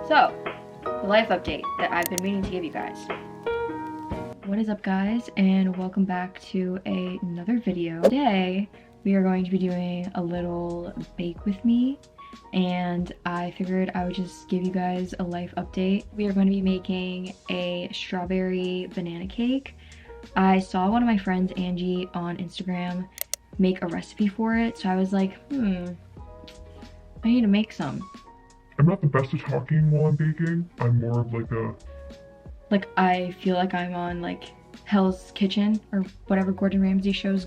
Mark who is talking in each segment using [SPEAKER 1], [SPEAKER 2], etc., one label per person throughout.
[SPEAKER 1] So, the life update that I've been meaning to give you guys. What is up, guys, and welcome back to another video. Today, we are going to be doing a little bake with me, and I figured I would just give you guys a life update. We are going to be making a strawberry banana cake. I saw one of my friends, Angie, on Instagram make a recipe for it, so I was like, I need to make some.
[SPEAKER 2] I'm not the best at talking while I'm baking. I'm more of like
[SPEAKER 1] I feel like I'm on like Hell's Kitchen or whatever Gordon Ramsay show's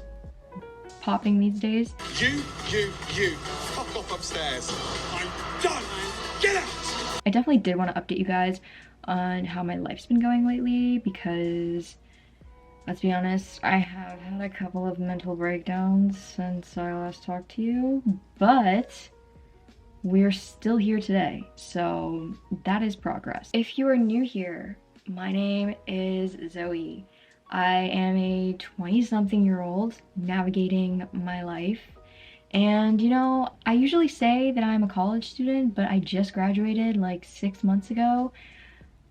[SPEAKER 1] popping these days.
[SPEAKER 3] You, fuck off upstairs. I'm done. Get out!
[SPEAKER 1] I definitely did want to update you guys on how my life's been going lately because, let's be honest, I have had a couple of mental breakdowns since I last talked to you, but we're still here today, so that is progress. If you are new here, my name is Zoe. I am a 20-something-year-old navigating my life. And you know, I usually say that I'm a college student, but I just graduated like 6 months ago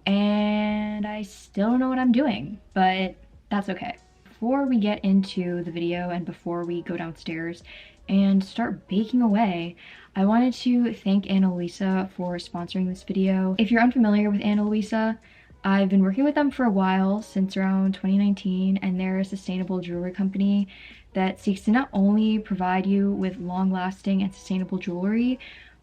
[SPEAKER 1] and I still don't know what I'm doing, but that's okay. Before we get into the video and before we go downstairs and start baking away, I wanted to thank Ana Luisa for sponsoring this video. If you're unfamiliar with Ana Luisa, I've been working with them for a while, since around 2019, and they're a sustainable jewelry company that seeks to not only provide you with long-lasting and sustainable jewelry,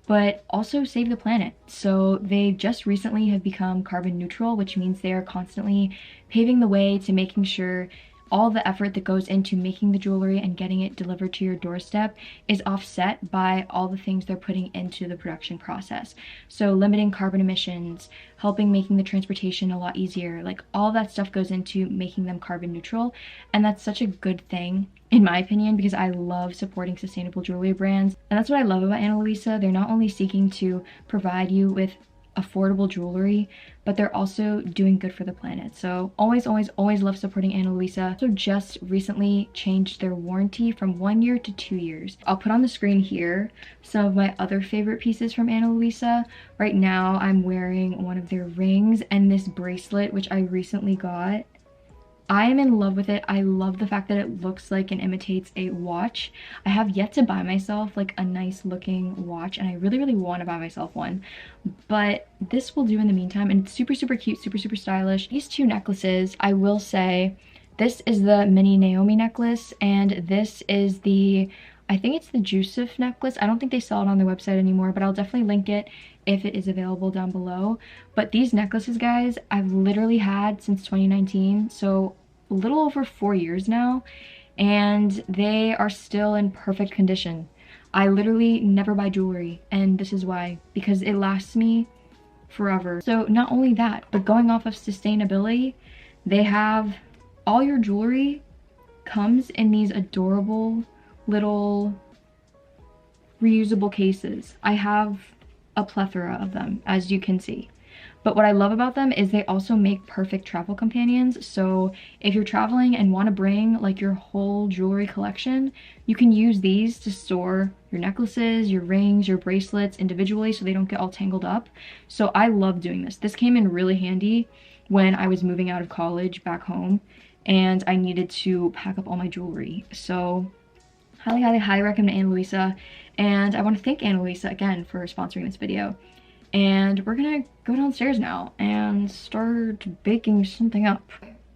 [SPEAKER 1] but also save the planet. So they just recently have become carbon neutral, which means they are constantly paving the way to making sure all the effort that goes into making the jewelry and getting it delivered to your doorstep is offset by all the things they're putting into the production process. So limiting carbon emissions, helping making the transportation a lot easier, like all that stuff goes into making them carbon neutral. And that's such a good thing, in my opinion, because I love supporting sustainable jewelry brands. And that's what I love about Ana Luisa. They're not only seeking to provide you with affordable jewelry, but they're also doing good for the planet. So always love supporting Ana Luisa. So just recently changed their warranty from 1 year to 2 years. I'll put on the screen here some of my other favorite pieces from Ana Luisa. Right now I'm wearing one of their rings and this bracelet, which I recently got. I am in love with it. I love the fact that it looks like and imitates a watch. I have yet to buy myself like a nice looking watch, and I really want to buy myself one, but this will do in the meantime. And it's super cute, super stylish. These two necklaces, I will say, this is the mini Naomi necklace, and this is the, I think it's the Jusuf necklace. I don't think they sell it on their website anymore, but I'll definitely link it if it is available down below. But these necklaces, guys, I've literally had since 2019, so a little over 4 years now, and they are still in perfect condition. I literally never buy jewelry, and this is why, because it lasts me forever. So not only that, but going off of sustainability, they have all your jewelry comes in these adorable little reusable cases. I have a plethora of them, as you can see. But what I love about them is they also make perfect travel companions. So if you're traveling and want to bring like your whole jewelry collection, you can use these to store your necklaces, your rings, your bracelets individually so they don't get all tangled up. So I love doing this. This came in really handy when I was moving out of college back home and I needed to pack up all my jewelry. So highly recommend Ana Luisa, and I want to thank Ana Luisa again for sponsoring this video. And we're gonna go downstairs now and start baking something up.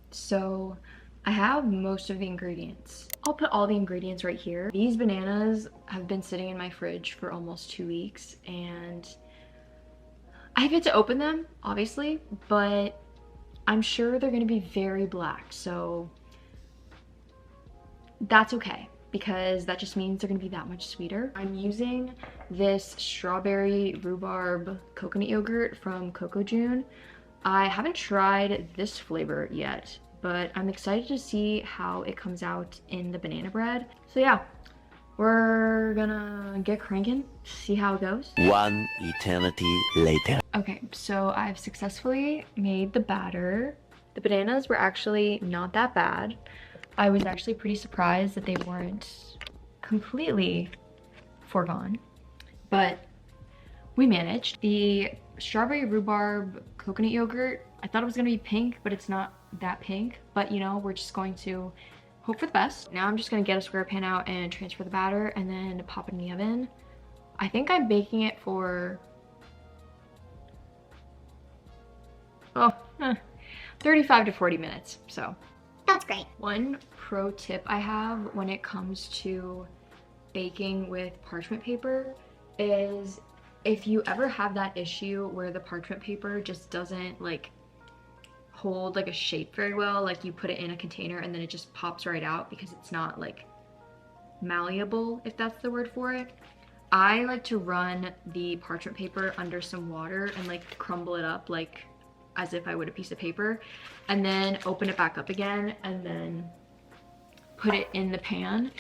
[SPEAKER 1] So I have most of the ingredients. I'll put all the ingredients right here. These bananas have been sitting in my fridge for almost 2 weeks, and I have yet to open them, obviously, but I'm sure they're gonna be very black, so that's okay, because that just means they're gonna be that much sweeter. I'm using this strawberry rhubarb coconut yogurt from Coco June. I haven't tried this flavor yet, but I'm excited to see how it comes out in the banana bread. So yeah, we're gonna get cranking, see how it goes.
[SPEAKER 4] One eternity later.
[SPEAKER 1] Okay, so I've successfully made the batter. The bananas were actually not that bad. I was actually pretty surprised that they weren't completely foregone, but we managed. The strawberry rhubarb coconut yogurt. I thought it was gonna be pink, but it's not that pink. But you know, we're just going to hope for the best. Now I'm just gonna get a square pan out and transfer the batter and then pop it in the oven. I think I'm baking it for 35 to 40 minutes, so.
[SPEAKER 5] That's great.
[SPEAKER 1] One pro tip I have when it comes to baking with parchment paper is if you ever have that issue where the parchment paper just doesn't like hold like a shape very well, like you put it in a container and then it just pops right out because it's not like malleable, if that's the word for it. I like to run the parchment paper under some water and like crumble it up like as if I would a piece of paper, and then open it back up again and then put it in the pan.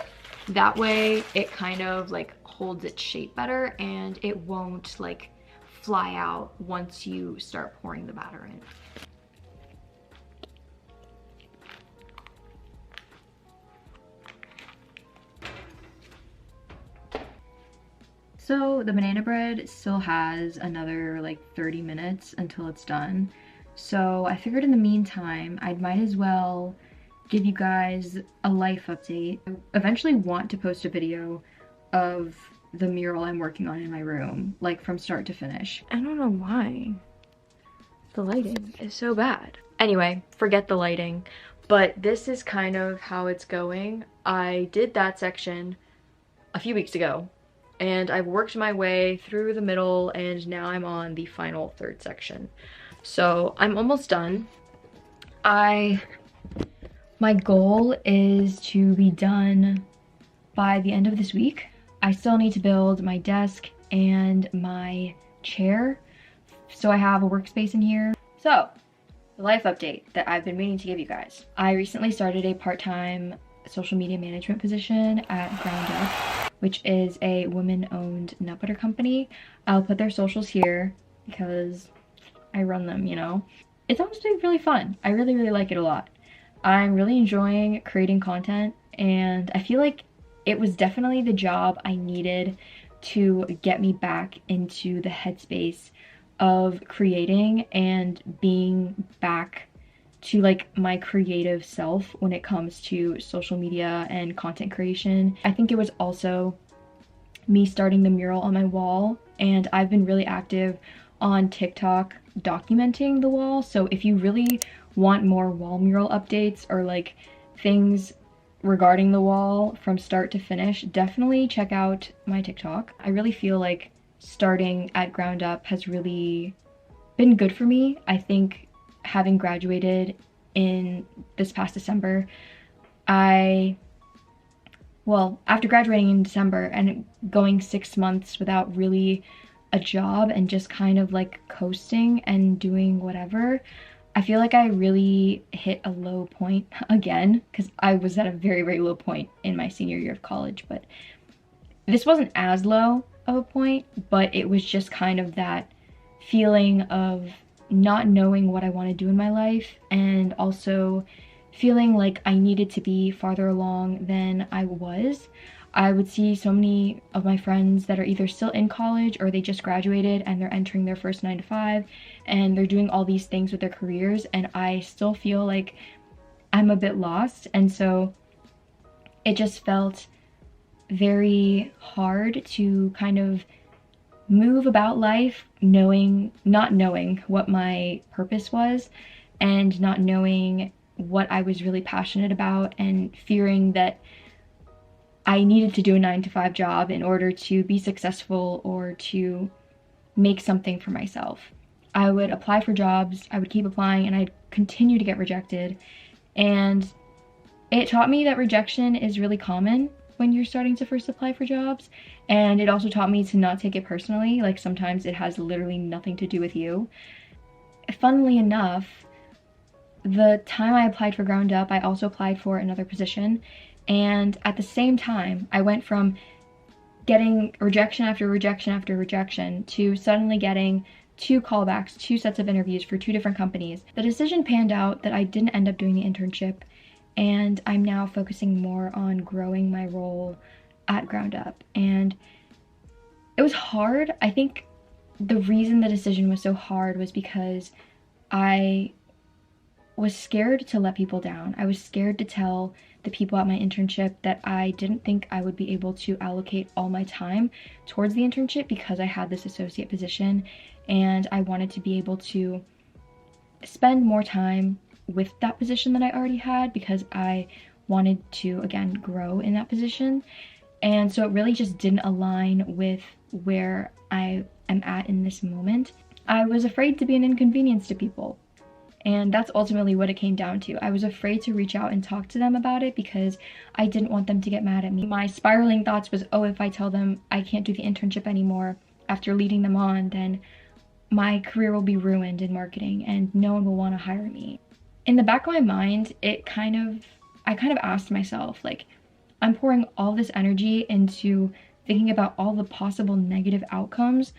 [SPEAKER 1] That way it kind of like holds its shape better and it won't like fly out once you start pouring the batter in. So the banana bread still has another like 30 minutes until it's done. So I figured in the meantime, I might as well give you guys a life update. I eventually want to post a video of the mural I'm working on in my room, like from start to finish. I don't know why the lighting is so bad. Anyway, forget the lighting, but this is kind of how it's going. I did that section a few weeks ago, and I've worked my way through the middle, and now I'm on the final third section. So I'm almost done. My goal is to be done by the end of this week. I still need to build my desk and my chair, so I have a workspace in here. So, the life update that I've been meaning to give you guys. I recently started a part-time social media management position at Ground Up, which is a women-owned nut butter company. I'll put their socials here because I run them, you know. It's honestly really fun. I really, really like it a lot. I'm really enjoying creating content, and I feel like it was definitely the job I needed to get me back into the headspace of creating and being back to like my creative self when it comes to social media and content creation. I think it was also me starting the mural on my wall, and I've been really active on TikTok documenting the wall. So if you really want more wall mural updates or like things regarding the wall from start to finish, definitely check out my TikTok. I really feel like starting at Ground Up has really been good for me. I think having graduated in this past December, after graduating in December and going 6 months without really a job and just kind of like coasting and doing whatever, I feel like I really hit a low point again, because I was at a very, very low point in my senior year of college, but this wasn't as low of a point, but it was just kind of that feeling of not knowing what I want to do in my life, and also feeling like I needed to be farther along than I was. I would see so many of my friends that are either still in college or they just graduated and they're entering their first 9 to 5 and they're doing all these things with their careers, and I still feel like I'm a bit lost. And so it just felt very hard to kind of move about life not knowing what my purpose was and not knowing what I was really passionate about, and fearing that I needed to do a 9 to 5 job in order to be successful or to make something for myself. I would apply for jobs, I would keep applying, and I'd continue to get rejected. And it taught me that rejection is really common when you're starting to first apply for jobs. And it also taught me to not take it personally. Like, sometimes it has literally nothing to do with you. Funnily enough, the time I applied for Ground Up, I also applied for another position. And at the same time, I went from getting rejection after rejection after rejection to suddenly getting 2 callbacks, 2 sets of interviews for 2 different companies. The decision panned out that I didn't end up doing the internship, and I'm now focusing more on growing my role at Ground Up. And it was hard. I think the reason the decision was so hard was because I was scared to let people down. I was scared to tell the people at my internship that I didn't think I would be able to allocate all my time towards the internship because I had this associate position, and I wanted to be able to spend more time with that position that I already had because I wanted to, again, grow in that position. And so it really just didn't align with where I am at in this moment. I was afraid to be an inconvenience to people. And that's ultimately what it came down to. I was afraid to reach out and talk to them about it because I didn't want them to get mad at me. My spiraling thoughts was, oh, if I tell them I can't do the internship anymore after leading them on, then my career will be ruined in marketing and no one will want to hire me. In the back of my mind, I kind of asked myself, like, I'm pouring all this energy into thinking about all the possible negative outcomes.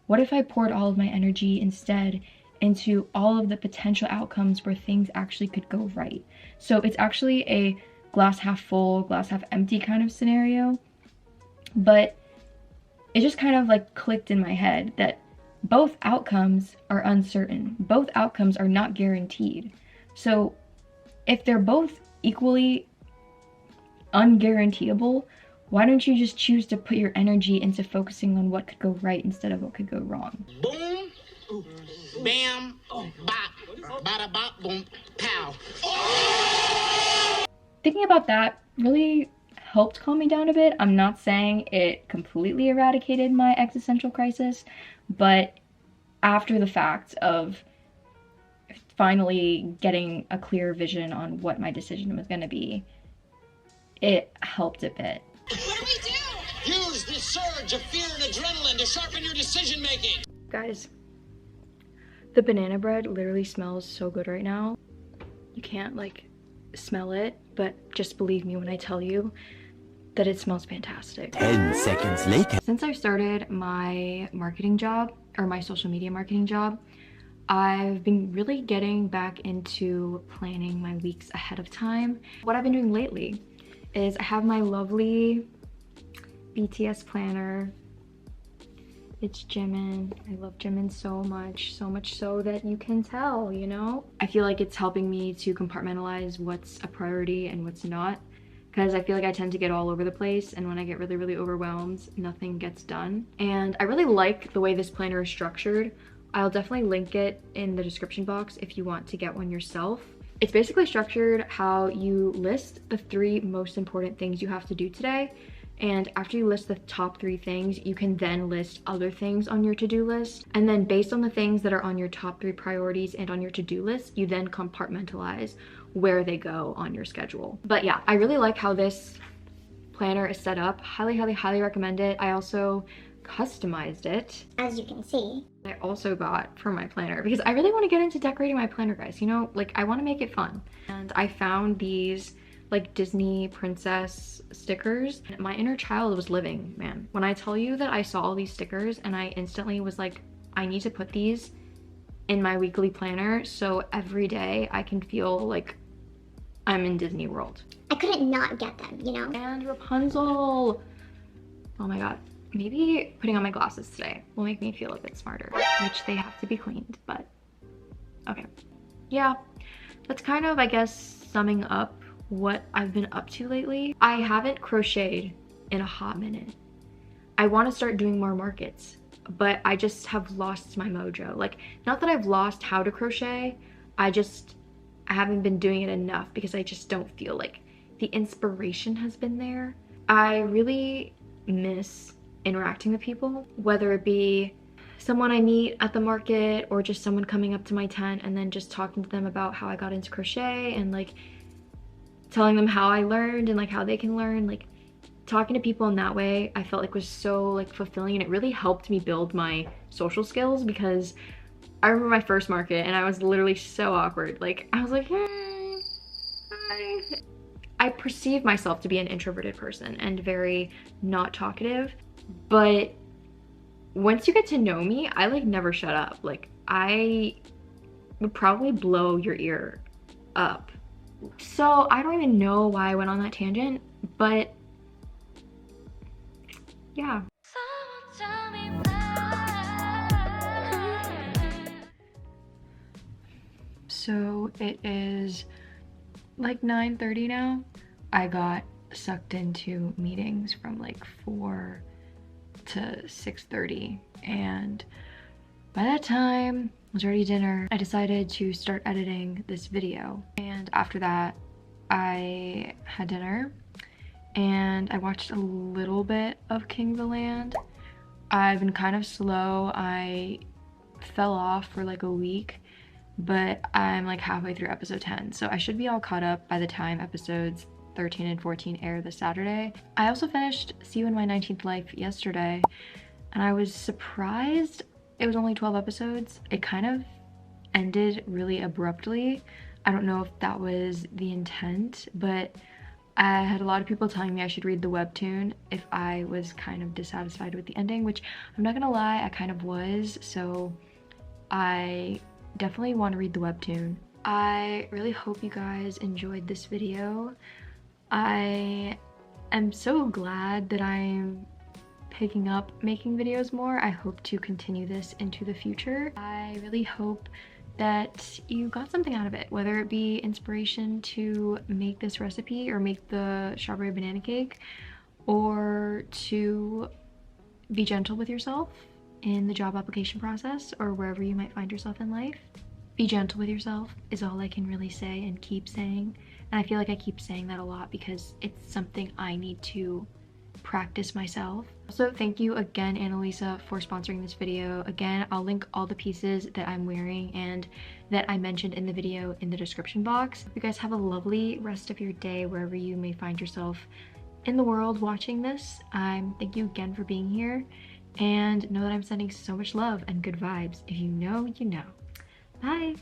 [SPEAKER 1] What if I poured all of my energy instead into all of the potential outcomes where things actually could go right? So it's actually a glass half full, glass half empty kind of scenario. But it just kind of like clicked in my head that both outcomes are uncertain. Both outcomes are not guaranteed. So if they're both equally unguaranteeable, why don't you just choose to put your energy into focusing on what could go right instead of what could go wrong?
[SPEAKER 5] Boom, bam, bop, bada bop, boom, pow.
[SPEAKER 1] Thinking about that really helped calm me down a bit. I'm not saying it completely eradicated my existential crisis, but after the fact of finally getting a clear vision on what my decision was going to be, it helped a bit.
[SPEAKER 5] What do we do? Use the surge of fear and adrenaline to sharpen your decision making.
[SPEAKER 1] Guys, the banana bread literally smells so good right now. You can't like smell it, but just believe me when I tell you that it smells fantastic.
[SPEAKER 4] 10 seconds later.
[SPEAKER 1] Since I started my marketing job, or my social media marketing job, I've been really getting back into planning my weeks ahead of time. What I've been doing lately is I have my lovely BTS planner. It's Jimin. I love Jimin so much so that you can tell, you know? I feel like it's helping me to compartmentalize what's a priority and what's not, because I feel like I tend to get all over the place, and when I get really, really overwhelmed, nothing gets done. And I really like the way this planner is structured. I'll definitely link it in the description box if you want to get one yourself. It's basically structured how you list the 3 most important things you have to do today, and after you list the top 3 things, you can then list other things on your to-do list, and then based on the things that are on your top 3 priorities and on your to-do list, you then compartmentalize where they go on your schedule. But yeah, I really like how this planner is set up. Highly, highly, highly recommend it. I also customized it,
[SPEAKER 6] as you can see.
[SPEAKER 1] I also got for my planner because I really want to get into decorating my planner, guys. You know, like I want to make it fun. And I found these like Disney princess stickers. My inner child was living, man. When I tell you that I saw all these stickers and I instantly was like, I need to put these in my weekly planner so every day I can feel like I'm in Disney World.
[SPEAKER 6] I couldn't not get them, you know?
[SPEAKER 1] And Rapunzel. Oh my god. Maybe putting on my glasses today will make me feel a bit smarter, which they have to be cleaned, but okay. Yeah, that's kind of, I guess, summing up what I've been up to lately. I haven't crocheted in a hot minute. I want to start doing more markets, but I just have lost my mojo. Like, not that I've lost how to crochet, I haven't been doing it enough because I just don't feel like the inspiration has been there. I really miss interacting with people, whether it be someone I meet at the market or just someone coming up to my tent and then just talking to them about how I got into crochet and like telling them how I learned and like how they can learn. Like talking to people in that way I felt like was so like fulfilling, and it really helped me build my social skills, because I remember my first market and I was literally so awkward. Like I was like, hey, hi. I perceive myself to be an introverted person and very not talkative, but once you get to know me, I like never shut up. Like I would probably blow your ear up. So I don't even know why I went on that tangent, but yeah. So it is like 9:30 now. I got sucked into meetings from like 4 to 6:30, and by that time it was already dinner. I decided to start editing this video, and after that I had dinner and I watched a little bit of King of the Land. I've been kind of slow. I fell off for like a week, but I'm like halfway through episode 10, so I should be all caught up by the time episodes 13 and 14 air this Saturday. I also finished See You in My 19th Life yesterday, and I was surprised it was only 12 episodes. It kind of ended really abruptly. I don't know if that was the intent, but I had a lot of people telling me I should read the webtoon if I was kind of dissatisfied with the ending, which I'm not gonna lie, I kind of was, so I definitely want to read the webtoon. I really hope you guys enjoyed this video. I am so glad that I'm picking up making videos more. I hope to continue this into the future. I really hope that you got something out of it, whether it be inspiration to make this recipe or make the strawberry banana cake, or to be gentle with yourself in the job application process or wherever you might find yourself in life. Be gentle with yourself is all I can really say and keep saying. And I feel like I keep saying that a lot because it's something I need to practice myself. Also, thank you again, Annalisa, for sponsoring this video. Again, I'll link all the pieces that I'm wearing and that I mentioned in the video in the description box. You guys have a lovely rest of your day wherever you may find yourself in the world watching this. Thank you again for being here, and know that I'm sending so much love and good vibes. If you know, you know. Bye!